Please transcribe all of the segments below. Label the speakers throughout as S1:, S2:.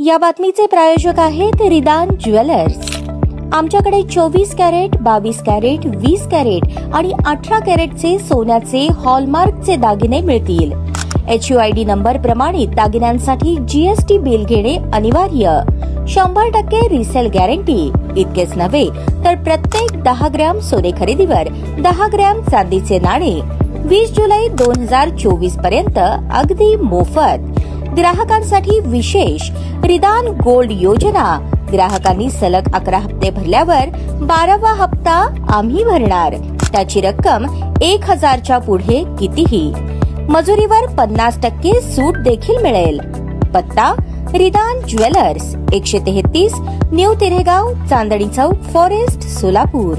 S1: या बातमीचे प्रायोजक आहेत रिदान ज्वेलर्स। आमच्याकडे 24 कॅरेट, 22 कॅरेट, 20 कॅरेट आणि 18 कॅरेटचे सोन्याचे हॉलमार्कचे दागिने मिळतील। HUID नंबर प्रमाणित दागिन्यांसाठी GST बिल घेणे अनिवार्य। 100% रिसेल गॅरंटी। इतकेच नव्हे तर प्रत्येक 10 ग्रॅम सोने खरेदीवर 10 ग्रॅम चांदीचे नाणे 20 जुलै 2024 पर्यंत अगदी मोफत। ग्राहकांसाठी विशेष रिदान गोल्ड योजना। ग्राहकांनी सलग 11 हप्ते भरल्यावर 12वा हप्ता आम्ही भरणार। त्याची रक्कम 1000च्या पुढे कितीही। मजुरीवर 50% सूट देखील मिळेल। पत्ता रिदान jewellers, 133 new तिरेगाव, Chandni Chowk, forest, Solapur.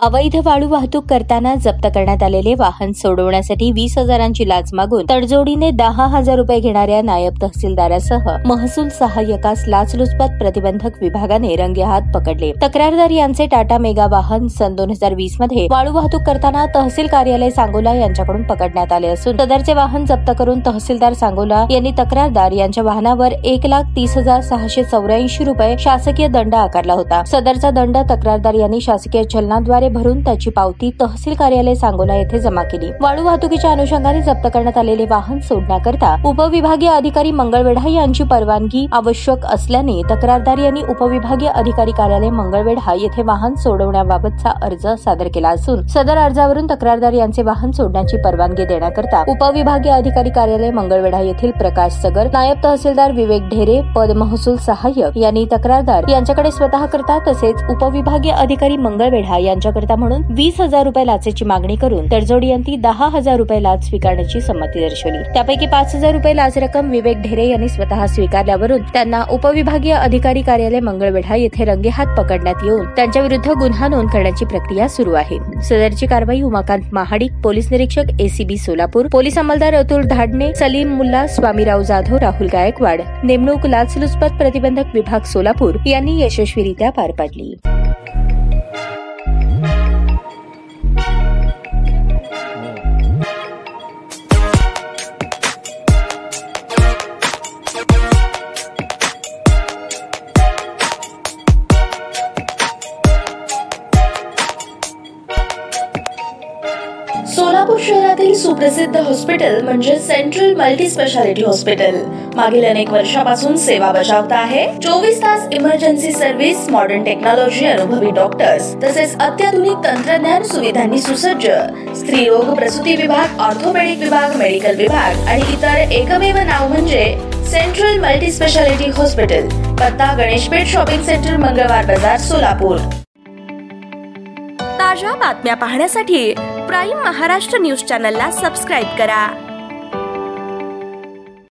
S1: अवैध वाळू वाहतूक करताना जप्त करण्यात आलेले वाहन सोडवण्यासाठी 20,000ची लाच मागून तडजोडीने 10,000 रुपये घेणाऱ्या नायब तहसीलदारासह महसूल सहाय्यकास लाचलुचपत प्रतिबंधक विभागाने रंगेहात पकडले। तक्रारदार यांचे टाटा मेगा वाहन सन 2020 मध्ये वाळू वाहतूक करताना तहसील कार्यालय सांगोला यांच्याकडून पकडण्यात आले असून सदरचे वाहन जप्त करून तहसीलदार सांगोला यांनी तक्रारदार यांच्या वाहनावर 1,30,684 रुपये शासकीय दंड आकारला होता। सदरचा दंड तक्रारदार यांनी शासकीय चलनाद्वारे भरून त्याची पावती तहसील कार्यालय सांगोला येथे जमा केली। वाळू वाहतुकीच्या अनुषंगाने जप्त करण्यात आलेले वाहन सोडण्याकरता उपविभागीय अधिकारी मंगळवेढा यांची परवानगी आवश्यक असल्याने तक्रारदार यांनी उपविभागीय अधिकारी कार्यालय मंगळवेढा येथे वाहन सोडवण्याबाबतचा अर्ज सादर केला असून सदर अर्जावरून तक्रारदार यांचे वाहन सोडण्याची परवानगी देण्याकरता उपविभागीय अधिकारी कार्यालय मंगळवेढा येथील प्रकाश सगर, नायब तहसीलदार विवेक ढेरे, पद महसूल सहाय्यक यांनी तक्रारदार यांच्याकडे स्वतः करता तसेच उपविभागीय अधिकारी मंगळवेढा यांच्या म्हणून 20,000 रुपये लाचेची मागणी करून तडजोडीअंती 10,000 रुपये लाच स्वीकारण्याची संमती दर्शवली। त्यापैकी 5,000 रुपये लाच रक्कम विवेक ढेरे यांनी स्वतः स्वीकारल्यावरून त्यांना उपविभागीय अधिकारी कार्यालय मंगळवेढा येथे रंगेहात पकडण्यात येऊन त्यांच्या विरुद्ध गुन्हा नोंद करण्याची प्रक्रिया सुरू आहे। सदरची कारवाई उमाकांत महाडिक, पोलीस निरीक्षक ACB सोलापूर, पोलीस अंमलदार अतुल धाडणे, सलीम मुल्ला, स्वामीराव जाधव, राहुल गायकवाड, नेमणूक लाचलुचपत प्रतिबंधक विभाग सोलापूर यांनी यशस्वीरित्या पार पाडली।
S2: सोलापूर शहरातील सुप्रसिद्ध हॉस्पिटल म्हणजे सेंट्रल मल्टी स्पेशालिटी हॉस्पिटल मागील अनेक वर्षापासून सेवा बजावत आहे। 24 तास इमर्जन्सी सर्व्हिस, मॉडर्न टेक्नॉलॉजी, अनुभवी डॉक्टर्स तसेच अत्याधुनिक तंत्रज्ञान सुविधांनी सुसज्ज स्त्रीरोग प्रसूती विभाग, ऑर्थोपेडिक विभाग, मेडिकल विभाग आणि इतर एकमेव नाव म्हणजे सेंट्रल मल्टी स्पेशालिटी हॉस्पिटल। पत्ता गणेशपेठ शॉपिंग सेंटर, मंगळवार बाजार, सोलापूर। ताज्या बातम्या पाहण्यासाठी प्राईम महाराष्ट्र न्यूज चॅनलला सबस्क्राईब करा।